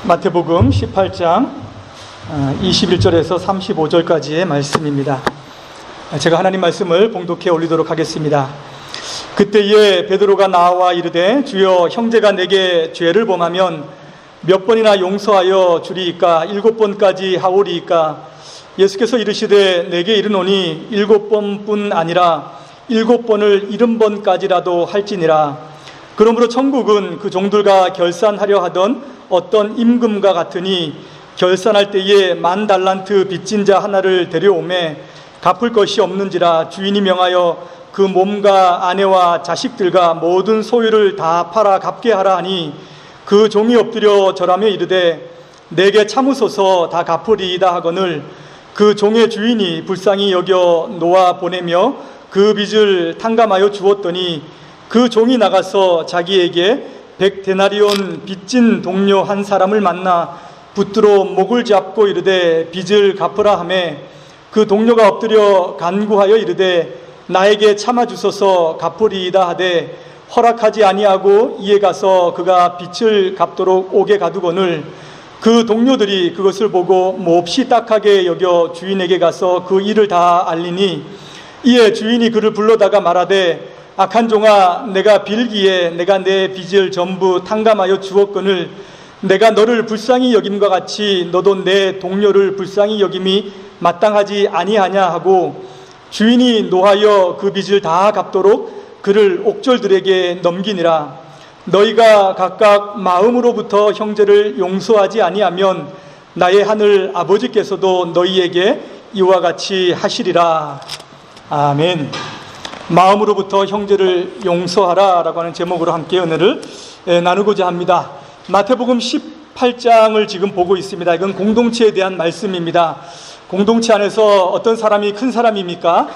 마태복음 18장 21절에서 35절까지의 말씀입니다. 제가 하나님 말씀을 봉독해 올리도록 하겠습니다. 그때에 베드로가 나와 이르되 주여 형제가 내게 죄를 범하면 몇 번이나 용서하여 주리이까 7번까지 하오리이까. 예수께서 이르시되 내게 이르노니 7번뿐 아니라 7번을 70번까지라도 할지니라. 그러므로 천국은 그 종들과 결산하려 하던 어떤 임금과 같으니 결산할 때에 10,000달란트 빚진 자 하나를 데려오매 갚을 것이 없는지라 주인이 명하여 그 몸과 아내와 자식들과 모든 소유를 다 팔아 갚게 하라 하니 그 종이 엎드려 절하며 이르되 내게 참으소서 다 갚으리이다 하거늘 그 종의 주인이 불쌍히 여겨 놓아 보내며 그 빚을 탕감하여 주었더니 그 종이 나가서 자기에게 100데나리온 빚진 동료 한 사람을 만나 붙들어 목을 잡고 이르되 빚을 갚으라 하매 그 동료가 엎드려 간구하여 이르되 나에게 참아주소서 갚으리이다 하되 허락하지 아니하고 이에 가서 그가 빚을 갚도록 옥에 가두거늘 그 동료들이 그것을 보고 몹시 딱하게 여겨 주인에게 가서 그 일을 다 알리니 이에 주인이 그를 불러다가 말하되 악한 종아, 내가 빌기에 내가 내 빚을 전부 탕감하여 주었거늘 내가 너를 불쌍히 여김과 같이 너도 내 동료를 불쌍히 여김이 마땅하지 아니하냐 하고 주인이 노하여 그 빚을 다 갚도록 그를 옥졸들에게 넘기니라. 너희가 각각 마음으로부터 형제를 용서하지 아니하면 나의 하늘 아버지께서도 너희에게 이와 같이 하시리라. 아멘. 마음으로부터 형제를 용서하라 라고 하는 제목으로 함께 은혜를 나누고자 합니다. 마태복음 18장을 지금 보고 있습니다. 이건 공동체에 대한 말씀입니다. 공동체 안에서 어떤 사람이 큰 사람입니까?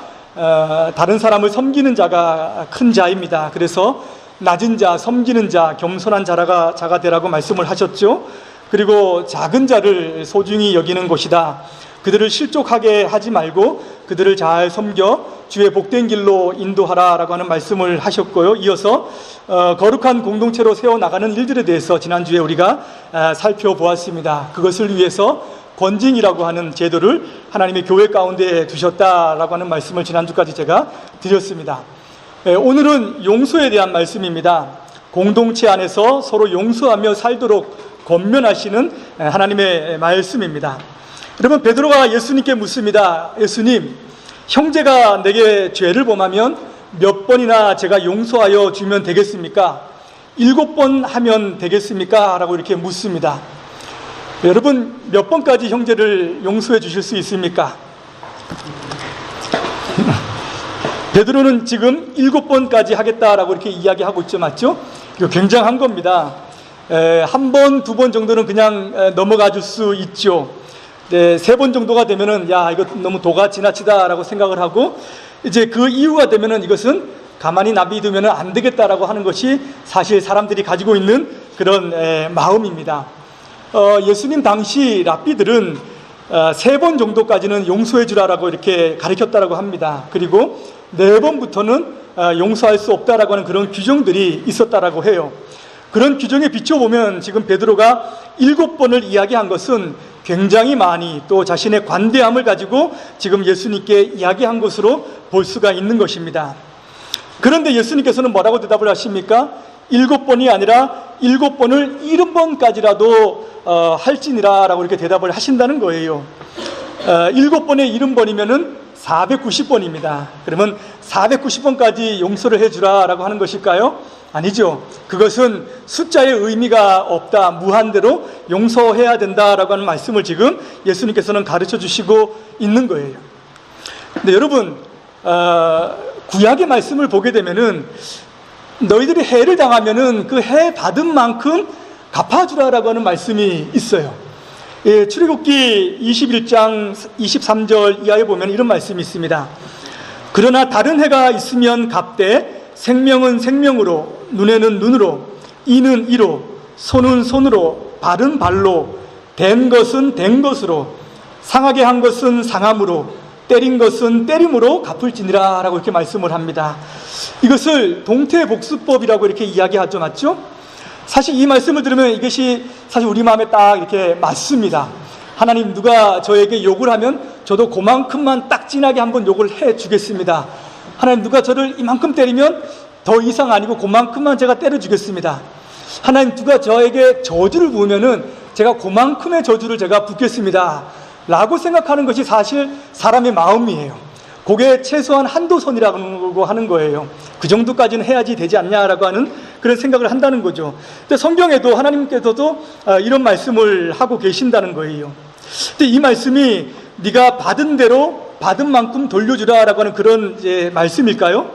다른 사람을 섬기는 자가 큰 자입니다. 그래서 낮은 자, 섬기는 자, 겸손한 자가 되라고 말씀을 하셨죠. 그리고 작은 자를 소중히 여기는 곳이다. 그들을 실족하게 하지 말고 그들을 잘 섬겨 주의 복된 길로 인도하라 라고 하는 말씀을 하셨고요. 이어서 거룩한 공동체로 세워나가는 일들에 대해서 지난주에 우리가 살펴보았습니다. 그것을 위해서 권징이라고 하는 제도를 하나님의 교회 가운데 두셨다라고 하는 말씀을 지난주까지 제가 드렸습니다. 오늘은 용서에 대한 말씀입니다. 공동체 안에서 서로 용서하며 살도록 권면하시는 하나님의 말씀입니다. 여러분, 베드로가 예수님께 묻습니다. 예수님, 형제가 내게 죄를 범하면 몇 번이나 제가 용서하여 주면 되겠습니까? 7번 하면 되겠습니까? 라고 이렇게 묻습니다. 여러분, 몇 번까지 형제를 용서해 주실 수 있습니까? 베드로는 지금 7번까지 하겠다라고 이렇게 이야기하고 있죠, 맞죠? 이거 굉장한 겁니다. 한 번, 2번 정도는 그냥 넘어가 줄 수 있죠. 네, 3번 정도가 되면은 야, 이거 너무 도가 지나치다라고 생각을 하고 이제 그 이유가 되면은 이것은 가만히 놔두면은 안 되겠다라고 하는 것이 사실 사람들이 가지고 있는 그런 마음입니다. 예수님 당시 랍비들은 3번 정도까지는 용서해 주라라고 이렇게 가르쳤다라고 합니다. 그리고 4번부터는 용서할 수 없다라고 하는 그런 규정들이 있었다라고 해요. 그런 규정에 비춰보면 지금 베드로가 7번을 이야기한 것은 굉장히 많이 또 자신의 관대함을 가지고 지금 예수님께 이야기한 것으로 볼 수가 있는 것입니다. 그런데 예수님께서는 뭐라고 대답을 하십니까? 7번이 아니라 7번을 70번까지라도 할지니라 라고 이렇게 대답을 하신다는 거예요. 7번에 70번이면은 490번입니다. 그러면 490번까지 용서를 해주라 라고 하는 것일까요? 아니죠. 그것은 숫자의 의미가 없다. 무한대로 용서해야 된다라고 하는 말씀을 지금 예수님께서는 가르쳐 주시고 있는 거예요. 근데 여러분, 구약의 말씀을 보게 되면은 너희들이 해를 당하면은 그 해 받은 만큼 갚아주라라고 하는 말씀이 있어요. 출애굽기 21장 23절 이하에 보면 이런 말씀이 있습니다. 그러나 다른 해가 있으면 갚되 생명은 생명으로, 눈에는 눈으로, 이는 이로, 손은 손으로, 발은 발로, 된 것은 된 것으로, 상하게 한 것은 상함으로, 때린 것은 때림으로 갚을지니라 라고 이렇게 말씀을 합니다. 이것을 동태복수법이라고 이렇게 이야기하죠, 맞죠? 사실 이 말씀을 들으면 이것이 사실 우리 마음에 딱 이렇게 맞습니다. 하나님, 누가 저에게 욕을 하면 저도 그만큼만 딱 진하게 한번 욕을 해 주겠습니다. 하나님, 누가 저를 이만큼 때리면 더 이상 아니고 그만큼만 제가 때려 주겠습니다. 하나님, 누가 저에게 저주를 부으면은 제가 그만큼의 저주를 제가 붓겠습니다 라고 생각하는 것이 사실 사람의 마음이에요. 그게 최소한 한도선이라고 하는 거예요. 그 정도까지는 해야지 되지 않냐라고 하는 그런 생각을 한다는 거죠. 근데 성경에도 하나님께서도 이런 말씀을 하고 계신다는 거예요. 근데 이 말씀이 네가 받은 대로 받은 만큼 돌려주라라고 하는 그런 이제 말씀일까요?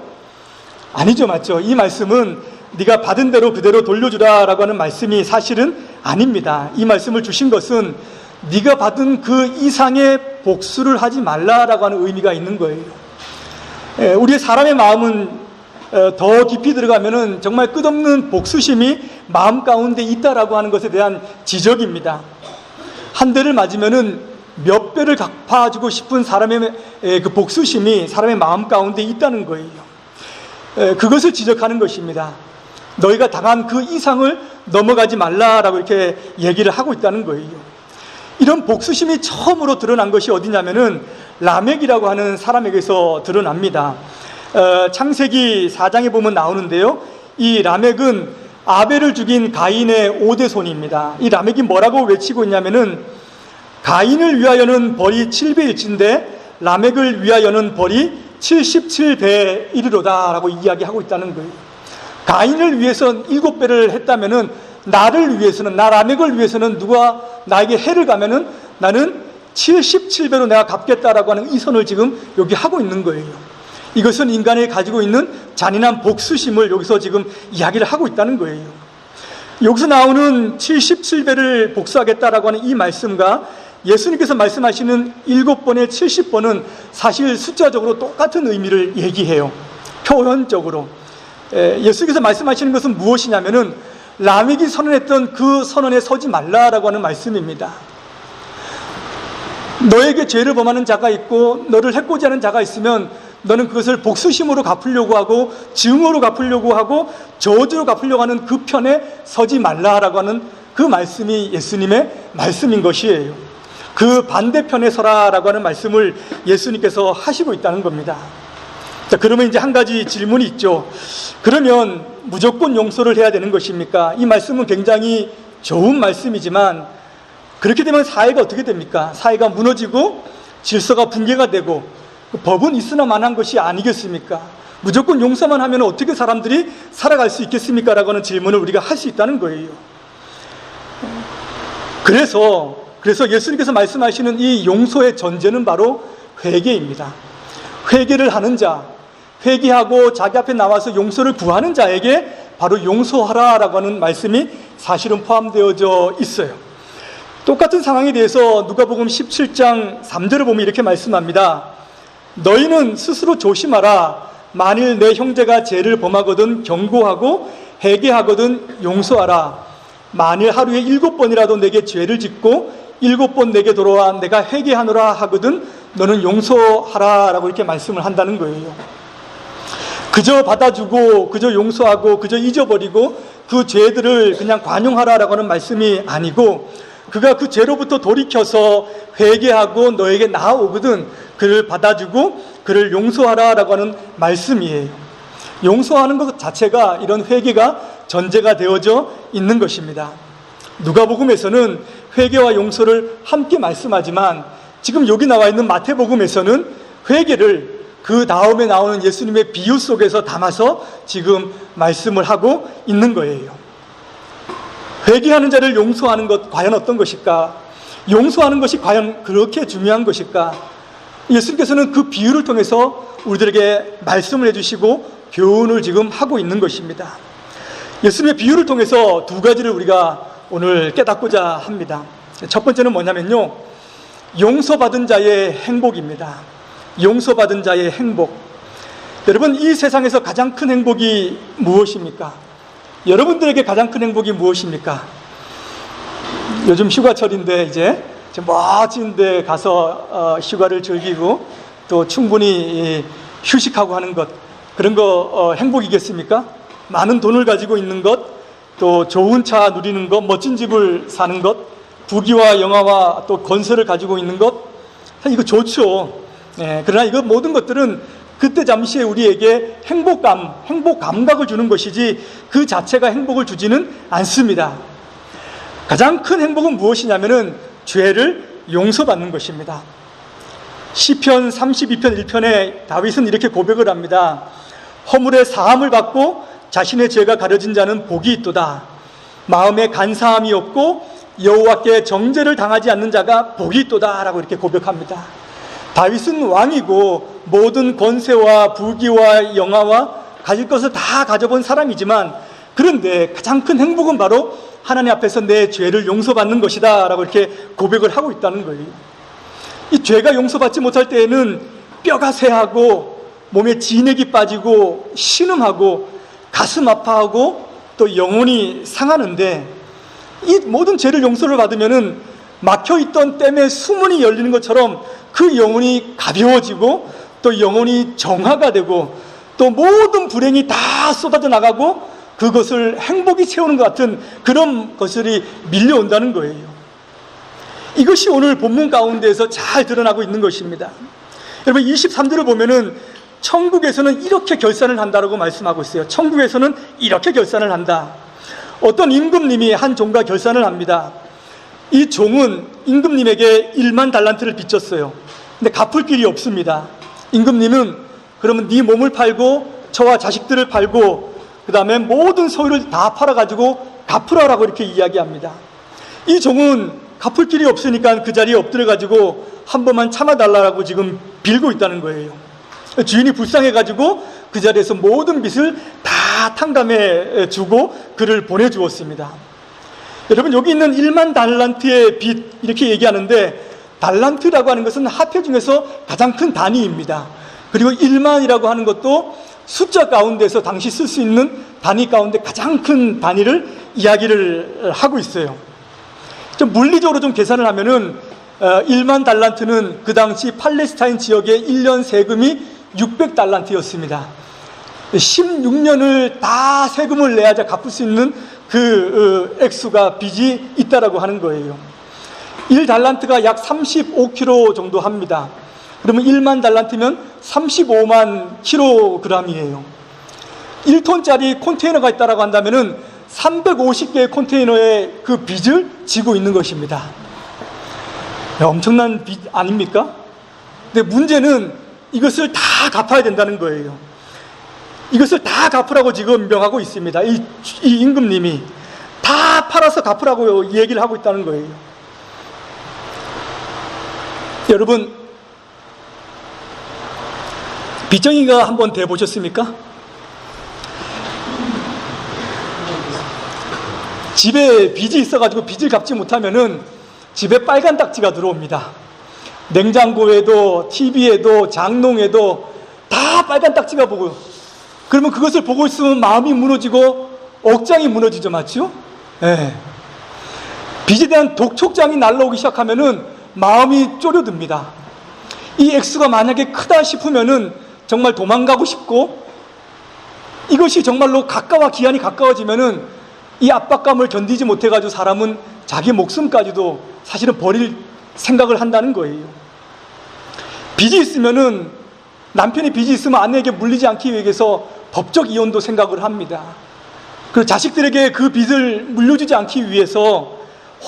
아니죠, 맞죠? 이 말씀은 네가 받은 대로 그대로 돌려주라라고 하는 말씀이 사실은 아닙니다. 이 말씀을 주신 것은 네가 받은 그 이상의 복수를 하지 말라라고 하는 의미가 있는 거예요. 우리의 사람의 마음은 더 깊이 들어가면은 정말 끝없는 복수심이 마음 가운데 있다라고 하는 것에 대한 지적입니다. 한 대를 맞으면은 몇 배를 갚아주고 싶은 사람의 그 복수심이 사람의 마음 가운데 있다는 거예요. 그것을 지적하는 것입니다. 너희가 당한 그 이상을 넘어가지 말라라고 이렇게 얘기를 하고 있다는 거예요. 이런 복수심이 처음으로 드러난 것이 어디냐면은 라멕이라고 하는 사람에게서 드러납니다. 창세기 4장에 보면 나오는데요. 이 라멕은 아벨을 죽인 가인의 5대손입니다. 이 라멕이 뭐라고 외치고 있냐면은 가인을 위하여는 벌이 7배일진데 라멕을 위하여는 벌이 77배 이르로다 라고 이야기하고 있다는 거예요. 가인을 위해서는 7배를 했다면은 나를 위해서는, 나 라멕을 위해서는 누가 나에게 해를 가면은 나는 77배로 내가 갚겠다라고 하는 이 선을 지금 여기 하고 있는 거예요. 이것은 인간이 가지고 있는 잔인한 복수심을 여기서 지금 이야기를 하고 있다는 거예요. 여기서 나오는 77배를 복수하겠다라고 하는 이 말씀과 예수님께서 말씀하시는 7번의 70번은 사실 숫자적으로 똑같은 의미를 얘기해요. 표현적으로. 예수님께서 말씀하시는 것은 무엇이냐면은 라멕이 선언했던 그 선언에 서지 말라라고 하는 말씀입니다. 너에게 죄를 범하는 자가 있고 너를 해코지 하는 자가 있으면 너는 그것을 복수심으로 갚으려고 하고 증오로 갚으려고 하고 저주로 갚으려고 하는 그 편에 서지 말라라고 하는 그 말씀이 예수님의 말씀인 것이에요. 그 반대편에 서라라고 하는 말씀을 예수님께서 하시고 있다는 겁니다. 자, 그러면 이제 한 가지 질문이 있죠. 그러면 무조건 용서를 해야 되는 것입니까? 이 말씀은 굉장히 좋은 말씀이지만 그렇게 되면 사회가 어떻게 됩니까? 사회가 무너지고 질서가 붕괴가 되고 법은 있으나 마나한 것이 아니겠습니까? 무조건 용서만 하면 어떻게 사람들이 살아갈 수 있겠습니까? 라고 하는 질문을 우리가 할 수 있다는 거예요. 그래서 예수님께서 말씀하시는 이 용서의 전제는 바로 회개입니다. 회개를 하는 자, 회개하고 자기 앞에 나와서 용서를 구하는 자에게 바로 용서하라라고 하는 말씀이 사실은 포함되어져 있어요. 똑같은 상황에 대해서 누가복음 17장 3절을 보면 이렇게 말씀합니다. 너희는 스스로 조심하라. 만일 내 형제가 죄를 범하거든 경고하고 회개하거든 용서하라. 만일 하루에 7번이라도 내게 죄를 짓고 7번 내게 돌아와 내가 회개하노라 하거든 너는 용서하라 라고 이렇게 말씀을 한다는 거예요. 그저 받아주고 그저 용서하고 그저 잊어버리고 그 죄들을 그냥 관용하라라고 하는 말씀이 아니고 그가 그 죄로부터 돌이켜서 회개하고 너에게 나아오거든 그를 받아주고 그를 용서하라라고 하는 말씀이에요. 용서하는 것 자체가 이런 회개가 전제가 되어져 있는 것입니다. 누가복음에서는 회개와 용서를 함께 말씀하지만 지금 여기 나와 있는 마태복음에서는 회개를 그 다음에 나오는 예수님의 비유 속에서 담아서 지금 말씀을 하고 있는 거예요. 회개하는 자를 용서하는 것 과연 어떤 것일까? 용서하는 것이 과연 그렇게 중요한 것일까? 예수님께서는 그 비유를 통해서 우리들에게 말씀을 해주시고 교훈을 지금 하고 있는 것입니다. 예수님의 비유를 통해서 두 가지를 우리가 오늘 깨닫고자 합니다. 첫 번째는 뭐냐면요, 용서받은 자의 행복입니다. 용서받은 자의 행복. 여러분, 이 세상에서 가장 큰 행복이 무엇입니까? 여러분들에게 가장 큰 행복이 무엇입니까? 요즘 휴가철인데 이제 멋진 데 가서 휴가를 즐기고 또 충분히 휴식하고 하는 것, 그런 거 행복이겠습니까? 많은 돈을 가지고 있는 것, 또 좋은 차 누리는 것, 멋진 집을 사는 것, 부귀와 영화와 또 권세를 가지고 있는 것, 이거 좋죠. 그러나 이거 모든 것들은 그때 잠시에 우리에게 행복 감각을 주는 것이지 그 자체가 행복을 주지는 않습니다. 가장 큰 행복은 무엇이냐면은 죄를 용서받는 것입니다. 시편 32편 1편에 다윗은 이렇게 고백을 합니다. 허물의 사함을 받고 자신의 죄가 가려진 자는 복이 있도다. 마음에 간사함이 없고 여호와께 정죄를 당하지 않는 자가 복이 있도다 라고 이렇게 고백합니다. 다윗은 왕이고 모든 권세와 부귀와 영화와 가질 것을 다 가져본 사람이지만, 그런데 가장 큰 행복은 바로 하나님 앞에서 내 죄를 용서받는 것이다 라고 이렇게 고백을 하고 있다는 거예요. 이 죄가 용서받지 못할 때에는 뼈가 쇠하고 몸에 진액이 빠지고 신음하고 가슴 아파하고 또 영혼이 상하는데, 이 모든 죄를 용서를 받으면은 막혀있던 댐에 수문이 열리는 것처럼 그 영혼이 가벼워지고 또 영혼이 정화가 되고 또 모든 불행이 다 쏟아져 나가고 그것을 행복이 채우는 것 같은 그런 것들이 밀려온다는 거예요. 이것이 오늘 본문 가운데에서 잘 드러나고 있는 것입니다. 여러분 23절을 보면은 천국에서는 이렇게 결산을 한다라고 말씀하고 있어요. 천국에서는 이렇게 결산을 한다. 어떤 임금님이 한 종과 결산을 합니다. 이 종은 임금님에게 1만 달란트를 빚졌어요. 근데 갚을 길이 없습니다. 임금님은 그러면 네 몸을 팔고 저와 자식들을 팔고 그 다음에 모든 소유를 다 팔아가지고 갚으라고 이렇게 이야기합니다. 이 종은 갚을 길이 없으니까 그 자리에 엎드려가지고 한 번만 참아달라고 지금 빌고 있다는 거예요. 주인이 불쌍해가지고 그 자리에서 모든 빚을 다 탕감해 주고 그를 보내주었습니다. 여러분 여기 있는 1만 달란트의 빚 이렇게 얘기하는데, 달란트라고 하는 것은 화폐 중에서 가장 큰 단위입니다. 그리고 1만이라고 하는 것도 숫자 가운데서 당시 쓸 수 있는 단위 가운데 가장 큰 단위를 이야기를 하고 있어요. 좀 물리적으로 좀 계산을 하면은 1만 달란트는 그 당시 팔레스타인 지역의 1년 세금이 600달란트였습니다. 16년을 다 세금을 내야 갚을 수 있는 그 액수가 빚이 있다라고 하는 거예요. 1달란트가 약 35kg 정도 합니다. 그러면 1만 달란트면 35만 킬로그램이에요. 1톤짜리 컨테이너가 있다라고 한다면은 350개의 컨테이너에 그 빚을 지고 있는 것입니다. 엄청난 빚 아닙니까? 근데 문제는 이것을 다 갚아야 된다는 거예요. 이것을 다 갚으라고 지금 명하고 있습니다. 이 임금님이 다 팔아서 갚으라고 얘기를 하고 있다는 거예요. 여러분, 빚쟁이가 한번 돼 보셨습니까? 집에 빚이 있어가지고 빚을 갚지 못하면은 집에 빨간 딱지가 들어옵니다. 냉장고에도 TV에도 장롱에도 다 빨간 딱지가 보고요. 그러면 그것을 보고 있으면 마음이 무너지고 억장이 무너지죠, 맞죠? 네. 빚에 대한 독촉장이 날라오기 시작하면은 마음이 쪼려듭니다. 이 액수가 만약에 크다 싶으면은 정말 도망가고 싶고, 이것이 정말로 기한이 가까워지면은 이 압박감을 견디지 못해가지고 사람은 자기 목숨까지도 사실은 버릴 생각을 한다는 거예요. 빚이 있으면은, 남편이 빚이 있으면 아내에게 물리지 않기 위해서 법적 이혼도 생각을 합니다. 그리고 자식들에게 그 빚을 물려주지 않기 위해서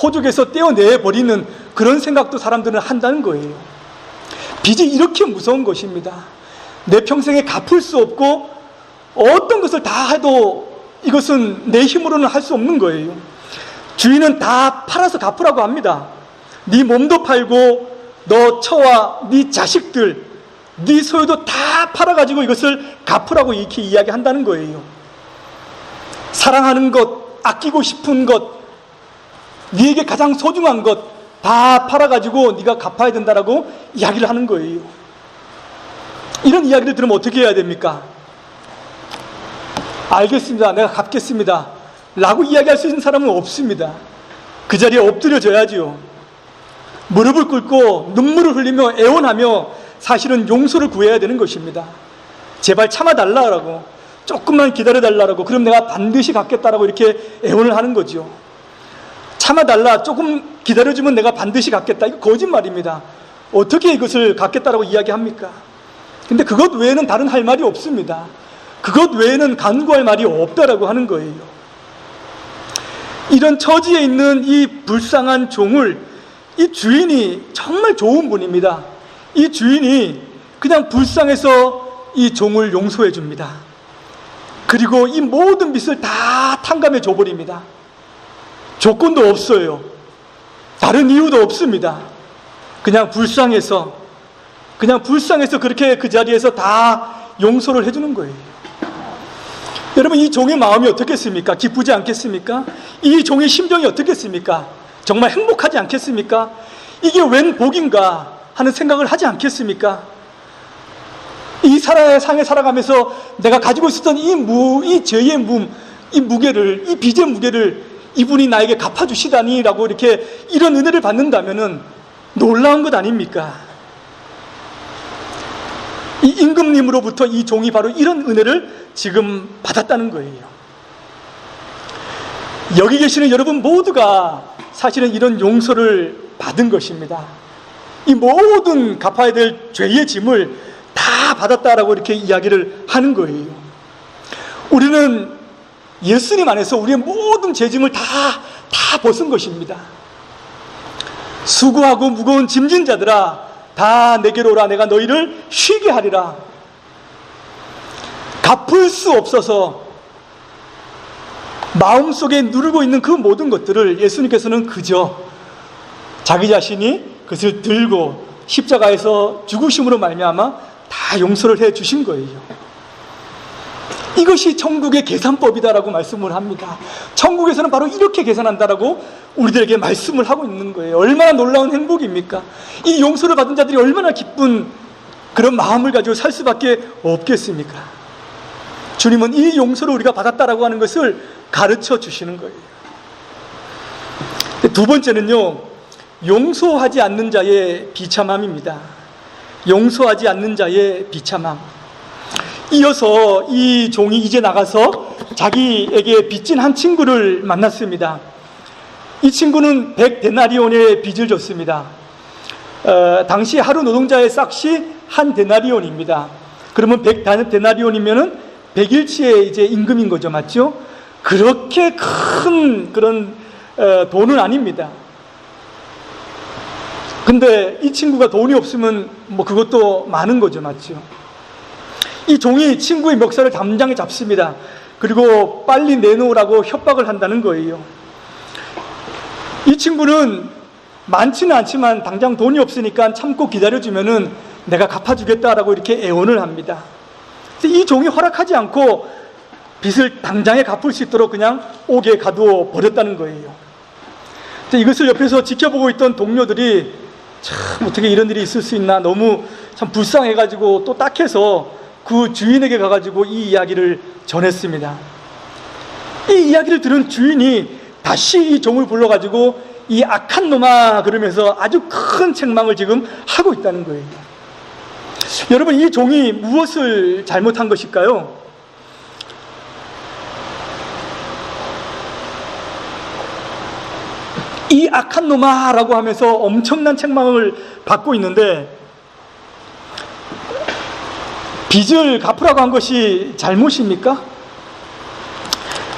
호적에서 떼어내버리는 그런 생각도 사람들은 한다는 거예요. 빚이 이렇게 무서운 것입니다. 내 평생에 갚을 수 없고 어떤 것을 다 해도 이것은 내 힘으로는 할 수 없는 거예요. 주인은 다 팔아서 갚으라고 합니다. 네 몸도 팔고 너 처와 네 자식들, 네 소유도 다 팔아가지고 이것을 갚으라고 이렇게 이야기한다는 거예요. 사랑하는 것, 아끼고 싶은 것, 네게 가장 소중한 것 다 팔아가지고 네가 갚아야 된다라고 이야기를 하는 거예요. 이런 이야기를 들으면 어떻게 해야 됩니까? 알겠습니다, 내가 갚겠습니다 라고 이야기할 수 있는 사람은 없습니다. 그 자리에 엎드려져야지요. 무릎을 꿇고 눈물을 흘리며 애원하며 사실은 용서를 구해야 되는 것입니다. 제발 참아달라고, 조금만 기다려달라고, 그럼 내가 반드시 갚겠다라고 이렇게 애원을 하는 거죠. 참아달라, 조금 기다려주면 내가 반드시 갚겠다. 이거 거짓말입니다. 어떻게 이것을 갚겠다라고 이야기합니까? 근데 그것 외에는 다른 할 말이 없습니다. 그것 외에는 간구할 말이 없다라고 하는 거예요. 이런 처지에 있는 이 불쌍한 종을 이 주인이 정말 좋은 분입니다. 이 주인이 그냥 불쌍해서 이 종을 용서해 줍니다. 그리고 이 모든 빚을 다 탕감해 줘버립니다. 조건도 없어요. 다른 이유도 없습니다. 그냥 불쌍해서 그렇게 그 자리에서 다 용서를 해주는 거예요. 여러분, 이 종의 마음이 어떻겠습니까? 기쁘지 않겠습니까? 이 종의 심정이 어떻겠습니까? 정말 행복하지 않겠습니까? 이게 웬 복인가 하는 생각을 하지 않겠습니까? 이 상에 살아가면서 내가 가지고 있었던 이 죄의 이 무게를, 이 빚의 무게를 이분이 나에게 갚아주시다니라고 이렇게 이런 은혜를 받는다면은 놀라운 것 아닙니까? 이 임금님으로부터 이 종이 바로 이런 은혜를 지금 받았다는 거예요. 여기 계시는 여러분 모두가 사실은 이런 용서를 받은 것입니다. 이 모든 갚아야 될 죄의 짐을 다 받았다라고 이렇게 이야기를 하는 거예요. 우리는 예수님 안에서 우리의 모든 죄짐을 다 벗은 것입니다. 수고하고 무거운 짐진 자들아, 다 내게로 오라, 내가 너희를 쉬게 하리라. 갚을 수 없어서 마음속에 누르고 있는 그 모든 것들을 예수님께서는 그저 자기 자신이 그것을 들고 십자가에서 죽으심으로 말미암아 다 용서를 해 주신 거예요. 이것이 천국의 계산법이다라고 말씀을 합니다. 천국에서는 바로 이렇게 계산한다라고 우리들에게 말씀을 하고 있는 거예요. 얼마나 놀라운 행복입니까? 이 용서를 받은 자들이 얼마나 기쁜 그런 마음을 가지고 살 수밖에 없겠습니까? 주님은 이 용서를 우리가 받았다라고 하는 것을 가르쳐 주시는 거예요. 두 번째는요, 용서하지 않는 자의 비참함입니다. 용서하지 않는 자의 비참함. 이어서 이 종이 이제 나가서 자기에게 빚진 한 친구를 만났습니다. 이 친구는 100데나리온의 빚을 졌습니다. 당시 하루 노동자의 싹시 한 데나리온입니다. 그러면 100데나리온이면은 100일치의 이제 임금인 거죠, 맞죠? 그렇게 큰 그런 돈은 아닙니다. 근데 이 친구가 돈이 없으면 뭐 그것도 많은 거죠, 맞죠? 이 종이 친구의 멱살을 담장에 잡습니다. 그리고 빨리 내놓으라고 협박을 한다는 거예요. 이 친구는 많지는 않지만 당장 돈이 없으니까 참고 기다려주면은 내가 갚아주겠다라고 이렇게 애원을 합니다. 이 종이 허락하지 않고 빚을 당장에 갚을 수 있도록 그냥 옥에 가두어 버렸다는 거예요. 이것을 옆에서 지켜보고 있던 동료들이 참 어떻게 이런 일이 있을 수 있나, 너무 참 불쌍해가지고 또 딱해서 그 주인에게 가가지고 이 이야기를 전했습니다. 이 이야기를 들은 주인이 다시 이 종을 불러가지고 이 악한 놈아 그러면서 아주 큰 책망을 지금 하고 있다는 거예요. 여러분, 이 종이 무엇을 잘못한 것일까요? 이 악한 놈아 라고 하면서 엄청난 책망을 받고 있는데, 빚을 갚으라고 한 것이 잘못입니까?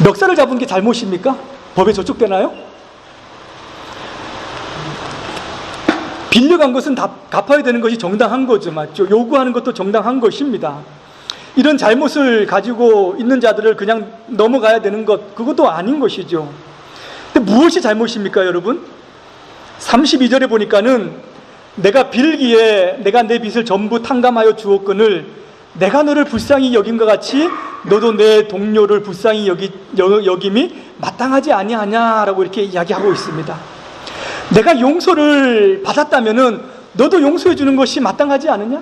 멱살을 잡은 게 잘못입니까? 법에 저촉되나요? 빌려간 것은 다 갚아야 되는 것이 정당한 거죠, 맞죠? 요구하는 것도 정당한 것입니다. 이런 잘못을 가지고 있는 자들을 그냥 넘어가야 되는 것, 그것도 아닌 것이죠. 근데 무엇이 잘못입니까, 여러분? 32절에 보니까는 내가 빌기에 내가 내 빚을 전부 탕감하여 주었거늘 내가 너를 불쌍히 여김과 같이 너도 내 동료를 불쌍히 여김이 마땅하지 아니하냐라고 이렇게 이야기하고 있습니다. 내가 용서를 받았다면은 너도 용서해 주는 것이 마땅하지 않으냐?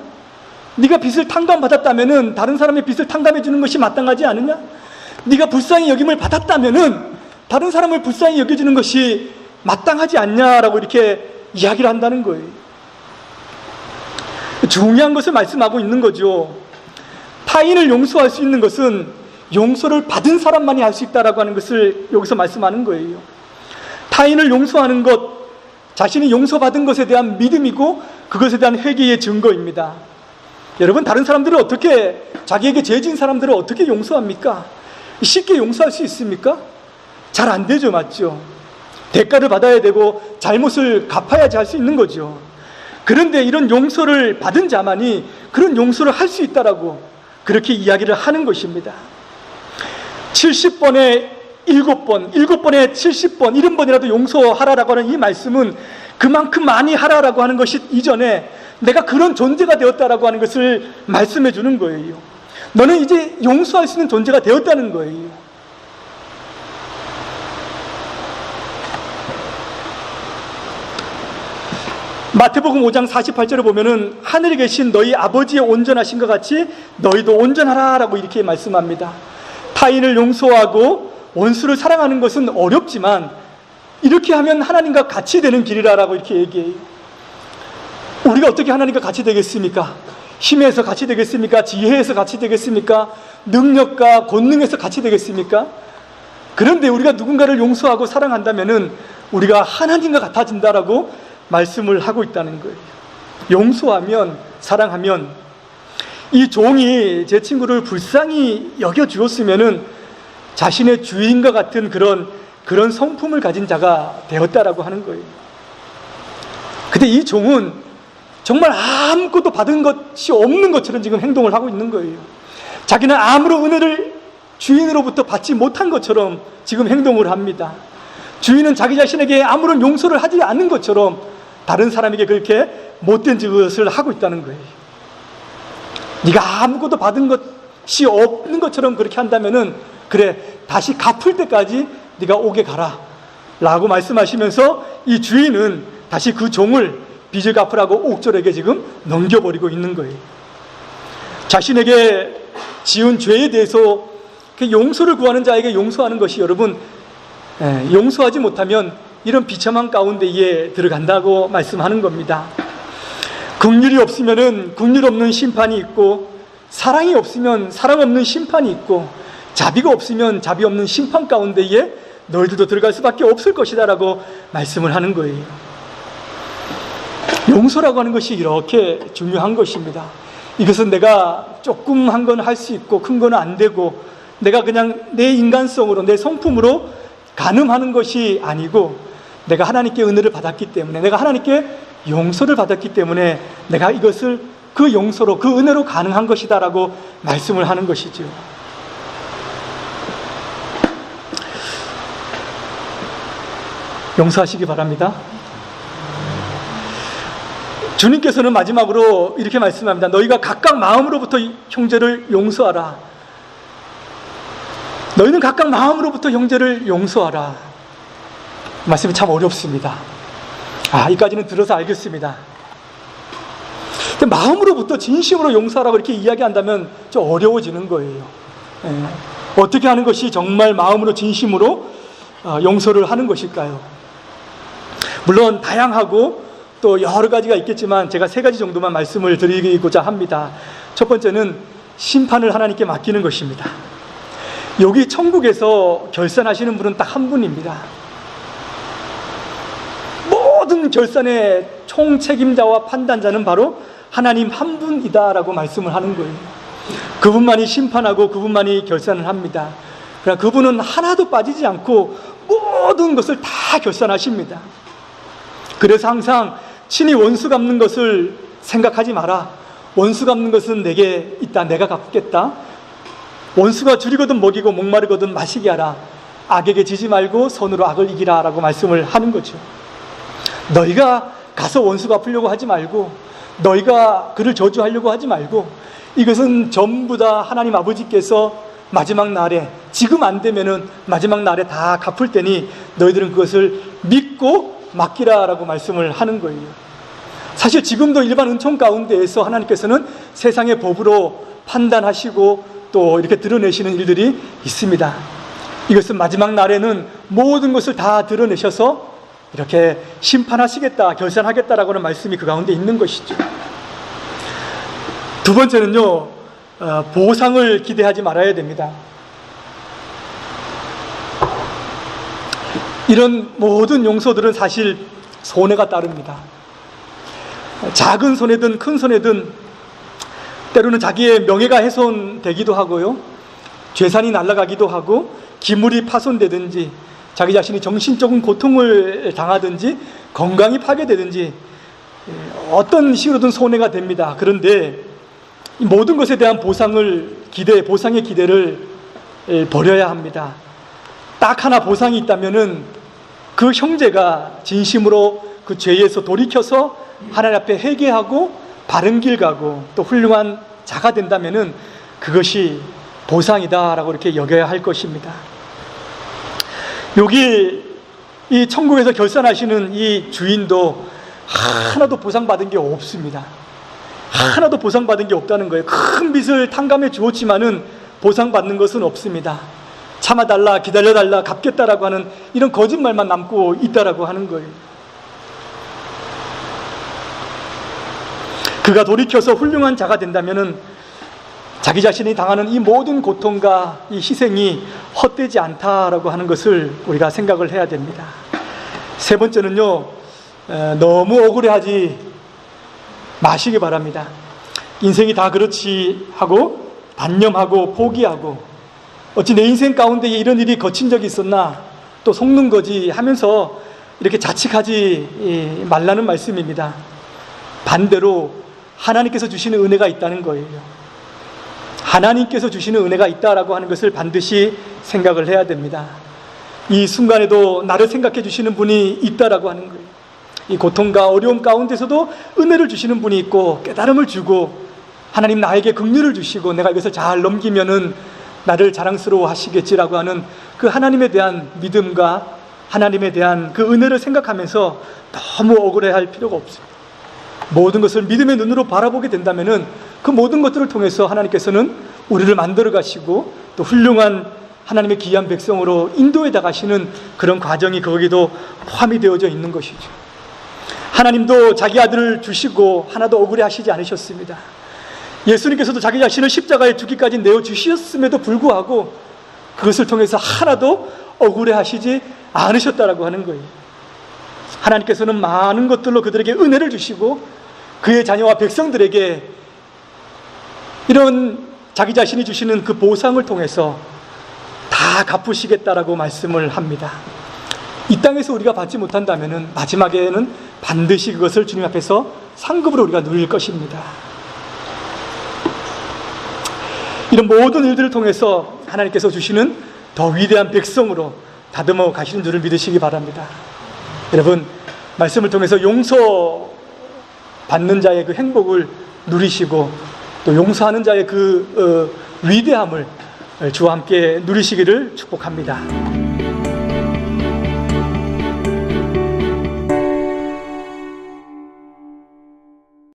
네가 빚을 탕감받았다면은 다른 사람의 빚을 탕감해 주는 것이 마땅하지 않으냐? 네가 불쌍히 여김을 받았다면은 다른 사람을 불쌍히 여겨주는 것이 마땅하지 않냐라고 이렇게 이야기를 한다는 거예요. 중요한 것을 말씀하고 있는 거죠. 타인을 용서할 수 있는 것은 용서를 받은 사람만이 할 수 있다라고 하는 것을 여기서 말씀하는 거예요. 타인을 용서하는 것, 자신이 용서받은 것에 대한 믿음이고 그것에 대한 회개의 증거입니다. 여러분, 다른 사람들을 어떻게, 자기에게 죄 지은 사람들을 어떻게 용서합니까? 쉽게 용서할 수 있습니까? 잘 안 되죠, 맞죠? 대가를 받아야 되고 잘못을 갚아야지 할 수 있는 거죠. 그런데 이런 용서를 받은 자만이 그런 용서를 할 수 있다라고 그렇게 이야기를 하는 것입니다. 70번에 7번, 7번에 70번, 70번이라도 용서하라라고 하는 이 말씀은 그만큼 많이 하라라고 하는 것이 이전에 내가 그런 존재가 되었다라고 하는 것을 말씀해 주는 거예요. 너는 이제 용서할 수 있는 존재가 되었다는 거예요. 마태복음 5장 48절에 보면은 하늘에 계신 너희 아버지의 온전하신 것 같이 너희도 온전하라라고 이렇게 말씀합니다. 타인을 용서하고 원수를 사랑하는 것은 어렵지만 이렇게 하면 하나님과 같이 되는 길이라고 이렇게 얘기해요. 우리가 어떻게 하나님과 같이 되겠습니까? 힘에서 같이 되겠습니까? 지혜에서 같이 되겠습니까? 능력과 권능에서 같이 되겠습니까? 그런데 우리가 누군가를 용서하고 사랑한다면은 우리가 하나님과 같아진다라고 말씀을 하고 있다는 거예요. 용서하면, 사랑하면, 이 종이 제 친구를 불쌍히 여겨주었으면은 자신의 주인과 같은 그런 성품을 가진 자가 되었다라고 하는 거예요. 근데 이 종은 정말 아무것도 받은 것이 없는 것처럼 지금 행동을 하고 있는 거예요. 자기는 아무런 은혜를 주인으로부터 받지 못한 것처럼 지금 행동을 합니다. 주인은 자기 자신에게 아무런 용서를 하지 않은 것처럼 다른 사람에게 그렇게 못된 짓을 하고 있다는 거예요. 네가 아무것도 받은 것이 없는 것처럼 그렇게 한다면은 그래, 다시 갚을 때까지 네가 오게 가라 라고 말씀하시면서 이 주인은 다시 그 종을 빚을 갚으라고 옥졸에게 지금 넘겨버리고 있는 거예요. 자신에게 지은 죄에 대해서 용서를 구하는 자에게 용서하는 것이 여러분, 용서하지 못하면 이런 비참한 가운데에 들어간다고 말씀하는 겁니다. 긍휼이 없으면은 긍휼 없는 심판이 있고, 사랑이 없으면 사랑 없는 심판이 있고, 자비가 없으면 자비 없는 심판 가운데에 너희들도 들어갈 수밖에 없을 것이다 라고 말씀을 하는 거예요. 용서라고 하는 것이 이렇게 중요한 것입니다. 이것은 내가 조금 한 건 할 수 있고 큰 거는 안 되고 내가 그냥 내 인간성으로, 내 성품으로 가늠하는 것이 아니고, 내가 하나님께 은혜를 받았기 때문에, 내가 하나님께 용서를 받았기 때문에 내가 이것을 그 용서로, 그 은혜로 가능한 것이다 라고 말씀을 하는 것이죠. 용서하시기 바랍니다. 주님께서는 마지막으로 이렇게 말씀합니다. 너희가 각각 마음으로부터 형제를 용서하라. 너희는 각각 마음으로부터 형제를 용서하라. 말씀이 참 어렵습니다. 이까지는 들어서 알겠습니다. 근데 마음으로부터 진심으로 용서하라고 이렇게 이야기한다면 좀 어려워지는 거예요. 어떻게 하는 것이 정말 마음으로 진심으로 용서를 하는 것일까요? 물론 다양하고 또 여러 가지가 있겠지만 제가 3가지 정도만 말씀을 드리고자 합니다. 첫 번째는 심판을 하나님께 맡기는 것입니다. 여기 천국에서 결산하시는 분은 딱 한 분입니다. 모든 결산의 총책임자와 판단자는 바로 하나님 한 분이다라고 말씀을 하는 거예요. 그분만이 심판하고 그분만이 결산을 합니다. 그러나 그분은 하나도 빠지지 않고 모든 것을 다 결산하십니다. 그래서 항상 친히 원수 갚는 것을 생각하지 마라. 원수 갚는 것은 내게 있다. 내가 갚겠다. 원수가 줄이거든 먹이고 목마르거든 마시게 하라. 악에게 지지 말고 선으로 악을 이기라 라고 말씀을 하는 거죠. 너희가 가서 원수 갚으려고 하지 말고, 너희가 그를 저주하려고 하지 말고, 이것은 전부 다 하나님 아버지께서 마지막 날에, 지금 안 되면은 마지막 날에 다 갚을 테니 너희들은 그것을 믿고 맡기라 라고 말씀을 하는 거예요. 사실 지금도 일반 은총 가운데에서 하나님께서는 세상의 법으로 판단하시고 또 이렇게 드러내시는 일들이 있습니다. 이것은 마지막 날에는 모든 것을 다 드러내셔서 이렇게 심판하시겠다, 결산하겠다라고 하는 말씀이 그 가운데 있는 것이죠. 두 번째는요, 보상을 기대하지 말아야 됩니다. 이런 모든 용서들은 사실 손해가 따릅니다. 작은 손해든 큰 손해든 때로는 자기의 명예가 훼손되기도 하고요, 재산이 날아가기도 하고, 기물이 파손되든지 자기 자신이 정신적인 고통을 당하든지 건강이 파괴되든지 어떤 식으로든 손해가 됩니다. 그런데 이 모든 것에 대한 보상의 기대를 버려야 합니다. 딱 하나 보상이 있다면은 그 형제가 진심으로 그 죄에서 돌이켜서 하나님 앞에 회개하고 바른 길 가고 또 훌륭한 자가 된다면은 그것이 보상이다라고 이렇게 여겨야 할 것입니다. 여기 이 천국에서 결산하시는 이 주인도 하나도 보상받은 게 없습니다. 하나도 보상받은 게 없다는 거예요. 큰 빚을 탕감해 주었지만은 보상받는 것은 없습니다. 참아달라, 기다려달라, 갚겠다라고 하는 이런 거짓말만 남고 있다라고 하는 거예요. 그가 돌이켜서 훌륭한 자가 된다면은 자기 자신이 당하는 이 모든 고통과 이 희생이 헛되지 않다라고 하는 것을 우리가 생각을 해야 됩니다. 세 번째는요, 너무 억울해하지 마시기 바랍니다. 인생이 다 그렇지 하고 단념하고 포기하고, 어찌 내 인생 가운데 이런 일이 거친 적이 있었나, 또 속는 거지 하면서 이렇게 자책하지 말라는 말씀입니다. 반대로 하나님께서 주시는 은혜가 있다는 거예요. 하나님께서 주시는 은혜가 있다라고 하는 것을 반드시 생각을 해야 됩니다. 이 순간에도 나를 생각해 주시는 분이 있다라고 하는 거예요. 이 고통과 어려움 가운데서도 은혜를 주시는 분이 있고 깨달음을 주고, 하나님 나에게 긍휼을 주시고 내가 이것을 잘 넘기면은 나를 자랑스러워 하시겠지라고 하는 그 하나님에 대한 믿음과 하나님에 대한 그 은혜를 생각하면서 너무 억울해할 필요가 없습니다. 모든 것을 믿음의 눈으로 바라보게 된다면은 그 모든 것들을 통해서 하나님께서는 우리를 만들어 가시고 또 훌륭한 하나님의 귀한 백성으로 인도해 나가시는 그런 과정이 거기도 포함이 되어져 있는 것이죠. 하나님도 자기 아들을 주시고 하나도 억울해 하시지 않으셨습니다. 예수님께서도 자기 자신을 십자가에 죽기까지 내어주셨음에도 불구하고 그것을 통해서 하나도 억울해 하시지 않으셨다라고 하는 거예요. 하나님께서는 많은 것들로 그들에게 은혜를 주시고 그의 자녀와 백성들에게 이런 자기 자신이 주시는 그 보상을 통해서 다 갚으시겠다라고 말씀을 합니다. 이 땅에서 우리가 받지 못한다면 마지막에는 반드시 그것을 주님 앞에서 상급으로 우리가 누릴 것입니다. 이런 모든 일들을 통해서 하나님께서 주시는 더 위대한 백성으로 다듬어 가시는 줄을 믿으시기 바랍니다. 여러분, 말씀을 통해서 용서 받는 자의 그 행복을 누리시고 또 용서하는 자의 그 위대함을 주와 함께 누리시기를 축복합니다.